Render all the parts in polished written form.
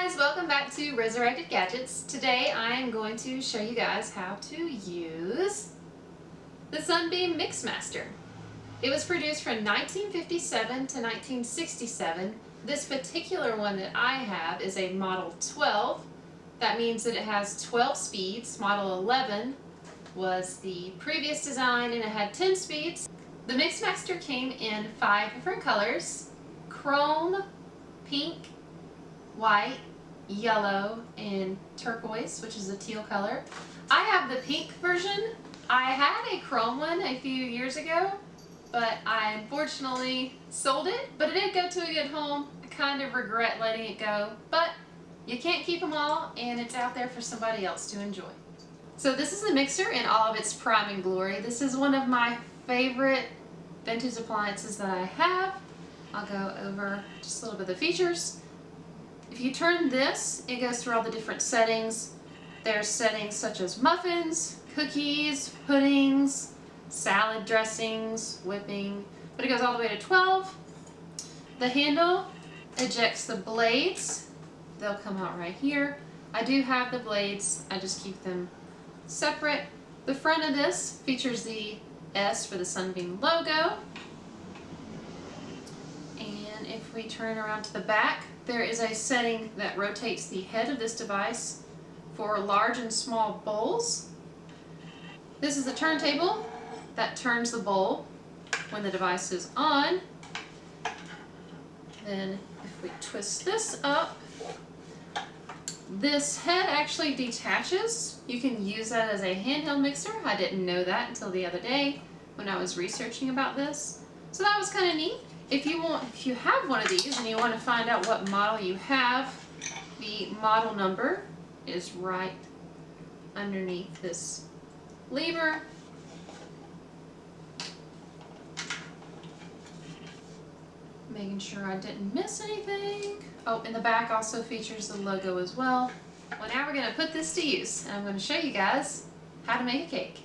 guys, welcome back to Resurrected Gadgets. Today I am going to show you guys how to use the Sunbeam Mixmaster. It was produced from 1957 to 1967. This particular one that I have is a Model 12. That means that it has 12 speeds. Model 11 was the previous design and it had 10 speeds. The Mixmaster came in 5 different colors: chrome, pink, white, yellow, and turquoise, which is a teal color. I have the pink version. I had a chrome one a few years ago, but I unfortunately sold it, but it did go to a good home. I kind of regret letting it go, but you can't keep them all, and it's out there for somebody else to enjoy. So this is the mixer in all of its prime and glory. This is one of my favorite vintage appliances that I have. I'll go over just a little bit of the features. If you turn this, it goes through all the different settings. There's settings such as muffins, cookies, puddings, salad dressings, whipping, but it goes all the way to 12. The handle ejects the blades. They'll come out right here. I do have the blades, I just keep them separate. The front of this features the S for the Sunbeam logo. And if we turn around to the back, there is a setting that rotates the head of this device for large and small bowls. This is a turntable that turns the bowl when the device is on. Then if we twist this up, this head actually detaches. You can use that as a handheld mixer. I didn't know that until the other day when I was researching about this. So that was kind of neat. If you have one of these and you want to find out what model you have, the model number is right underneath this lever. Making sure I didn't miss anything. Oh, and the back also features the logo as well. Well, now we're going to put this to use, and I'm going to show you guys how to make a cake.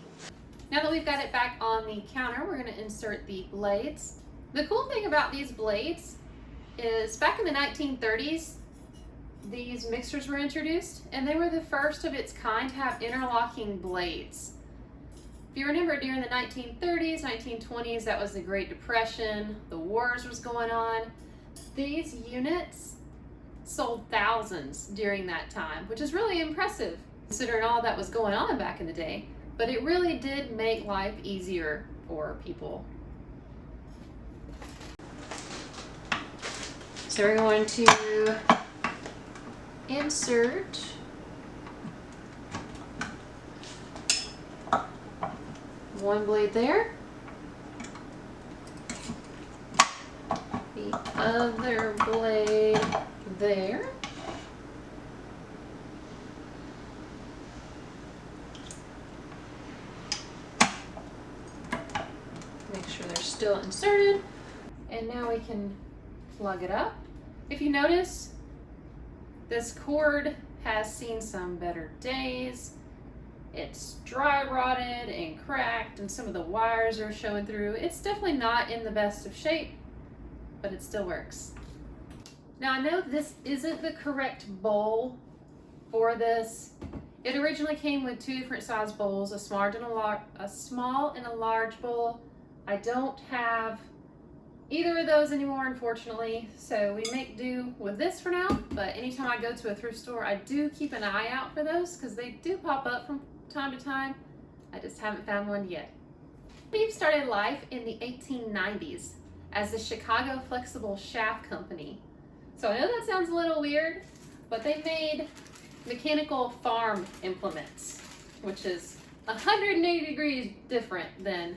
Now that we've got it back on the counter, we're going to insert the blades. The cool thing about these blades is back in the 1930s, these mixers were introduced, and they were the first of its kind to have interlocking blades. If you remember, during the 1930s, 1920s, that was the Great Depression, the wars was going on. These units sold thousands during that time, which is really impressive considering all that was going on back in the day. But it really did make life easier for people. So we're going to insert one blade there, the other blade there, make sure they're still inserted, and now we can plug it up. If you notice, this cord has seen some better days. It's dry rotted and cracked, and some of the wires are showing through. It's definitely not in the best of shape, but it still works. Now I know this isn't the correct bowl for this. It originally came with 2 different size bowls, a small and a large bowl. I don't have either of those anymore, unfortunately, so we make do with this for now. But anytime I go to a thrift store, I do keep an eye out for those because they do pop up from time to time. I just haven't found one yet. Sunbeam started life in the 1890s as the Chicago Flexible Shaft Company. So I know that sounds a little weird, but they made mechanical farm implements, which is 180 degrees different than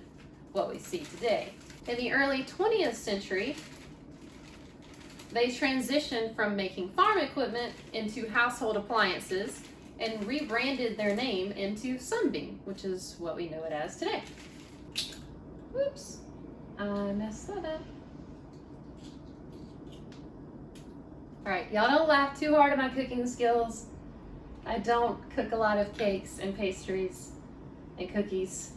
what we see today. In the early 20th century, they transitioned from making farm equipment into household appliances and rebranded their name into Sunbeam, which is what we know it as today. Whoops, I messed that up. All right, y'all don't laugh too hard at my cooking skills. I don't cook a lot of cakes and pastries and cookies.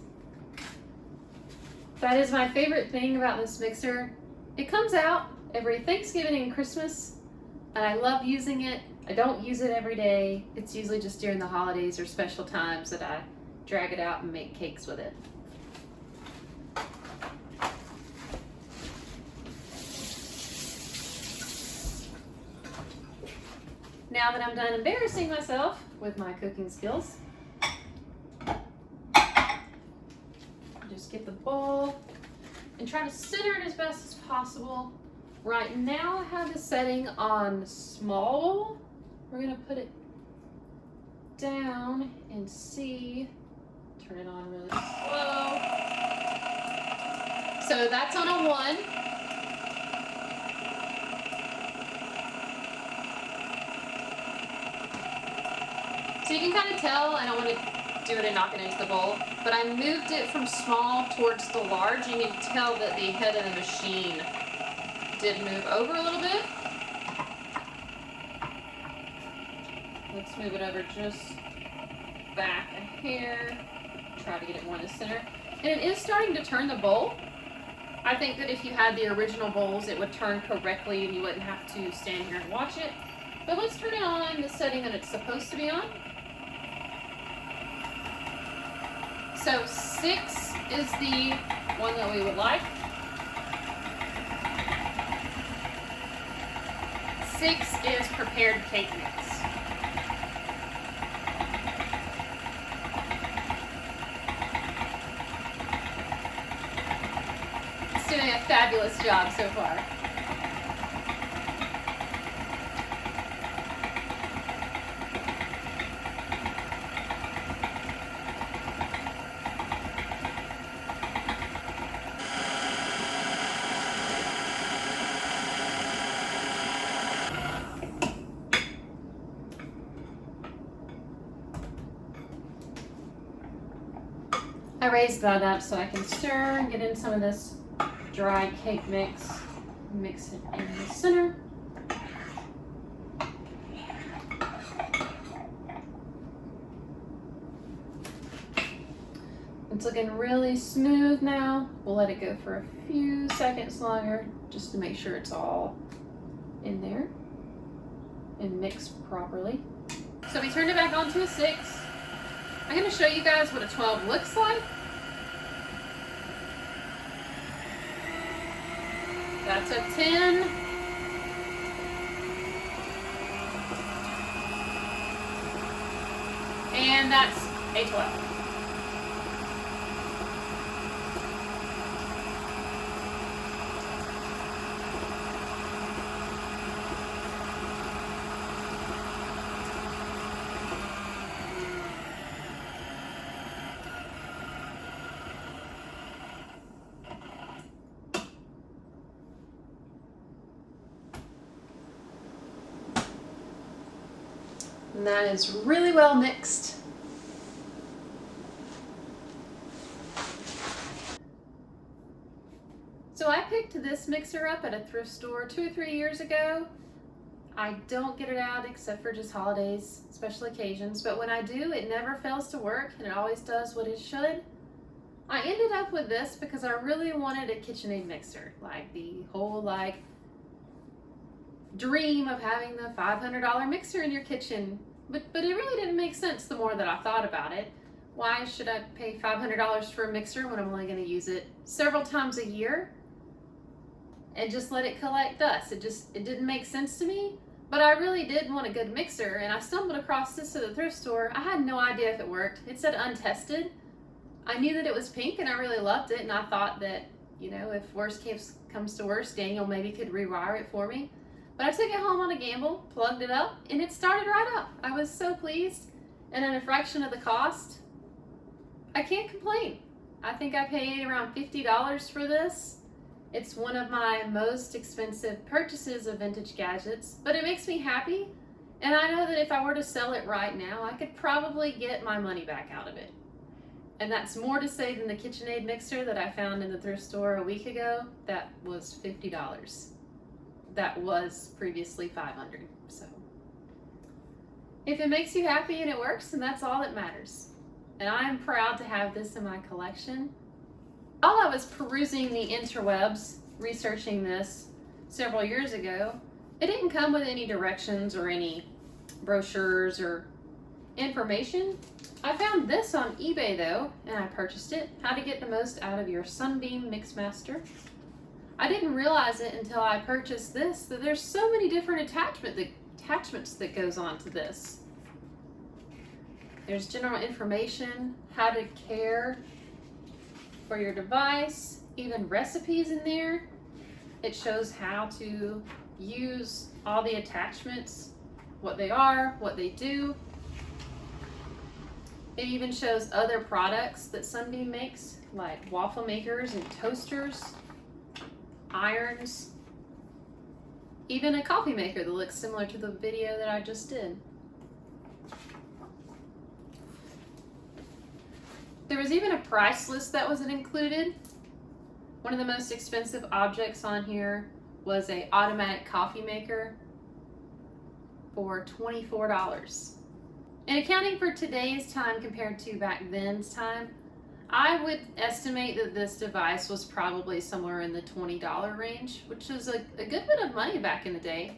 That is my favorite thing about this mixer. It comes out every Thanksgiving and Christmas, and I love using it I don't use it every day. It's usually just during the holidays or special times that I drag it out and make cakes with it. Now that I'm done embarrassing myself with my cooking skills, just get the bowl and try to center it as best as possible. Right now I have the setting on small. We're gonna put it down and see. Turn it on really slow. So that's on a 1. So you can kind of tell, I don't want to do it and knock it into the bowl, but I moved it from small towards the large. You can tell that the head of the machine did move over a little bit. Let's move it over just back a hair. Try to get it more in the center. And it is starting to turn the bowl. I think that if you had the original bowls, it would turn correctly and you wouldn't have to stand here and watch it. But let's turn it on the setting that it's supposed to be on. So 6 is the one that we would like. 6 is prepared cake mix. It's doing a fabulous job so far. I raised that up so I can stir and get in some of this dry cake mix. Mix it in the center. It's looking really smooth now. We'll let it go for a few seconds longer just to make sure it's all in there and mixed properly. So we turned it back on to a 6. I'm going to show you guys what a 12 looks like. That's a 10. And that's a 12. And that is really well mixed. So I picked this mixer up at a thrift store 2 or 3 years ago. I don't get it out except for just holidays, special occasions, but when I do, it never fails to work and it always does what it should. I ended up with this because I really wanted a KitchenAid mixer, like the whole dream of having the $500 mixer in your kitchen. But it really didn't make sense the more that I thought about it. Why should I pay $500 for a mixer when I'm only going to use it several times a year and just let it collect dust? It didn't make sense to me, but I really did want a good mixer, and I stumbled across this at the thrift store. I had no idea if it worked. It said untested. I knew that it was pink and I really loved it, and I thought that, you know, if worst comes to worst, Daniel maybe could rewire it for me. But I took it home on a gamble, plugged it up, and it started right up. I was so pleased, and at a fraction of the cost, I can't complain. I think I paid around $50 for this. It's one of my most expensive purchases of vintage gadgets, but it makes me happy, and I know that if I were to sell it right now, I could probably get my money back out of it. And that's more to say than the KitchenAid mixer that I found in the thrift store a week ago. That was $50. That was previously $500. So if it makes you happy and it works, then that's all that matters. And I am proud to have this in my collection. While I was perusing the interwebs, researching this several years ago, it didn't come with any directions or any brochures or information. I found this on eBay though, and I purchased it. How to get the most out of your Sunbeam Mixmaster. I didn't realize it until I purchased this, that there's so many different attachments that goes on to this. There's general information, how to care for your device, even recipes in there. It shows how to use all the attachments, what they are, what they do. It even shows other products that Sunbeam makes, like waffle makers and toasters, irons, even a coffee maker that looks similar to the video that I just did. There was even a price list that was included. One of the most expensive objects on here was an automatic coffee maker for $24. And accounting for today's time compared to back then's time, I would estimate that this device was probably somewhere in the $20 range, which is a good bit of money back in the day.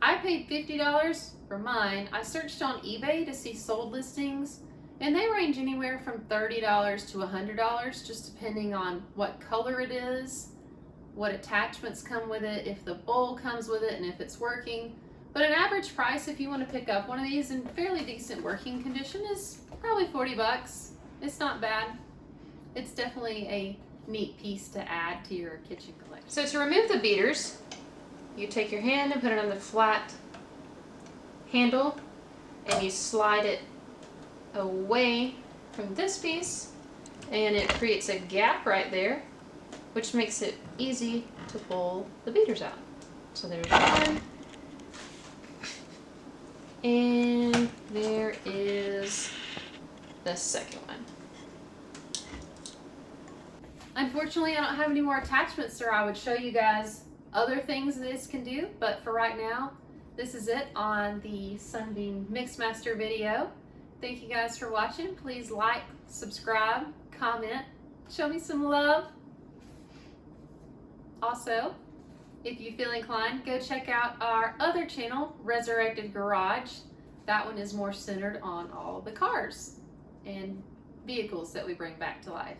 I paid $50 for mine. I searched on eBay to see sold listings, and they range anywhere from $30 to $100, just depending on what color it is, what attachments come with it, if the bowl comes with it, and if it's working. But an average price, if you want to pick up one of these in fairly decent working condition, is probably $40. It's not bad. It's definitely a neat piece to add to your kitchen collection. So to remove the beaters, you take your hand and put it on the flat handle, and you slide it away from this piece, and it creates a gap right there, which makes it easy to pull the beaters out. So there's one, and there is the second one. Unfortunately, I don't have any more attachments, or I would show you guys other things this can do, but for right now, this is it on the Sunbeam Mixmaster video. Thank you guys for watching. Please like, subscribe, comment, show me some love. Also, if you feel inclined, go check out our other channel, Resurrected Garage. That one is more centered on all the cars and vehicles that we bring back to life.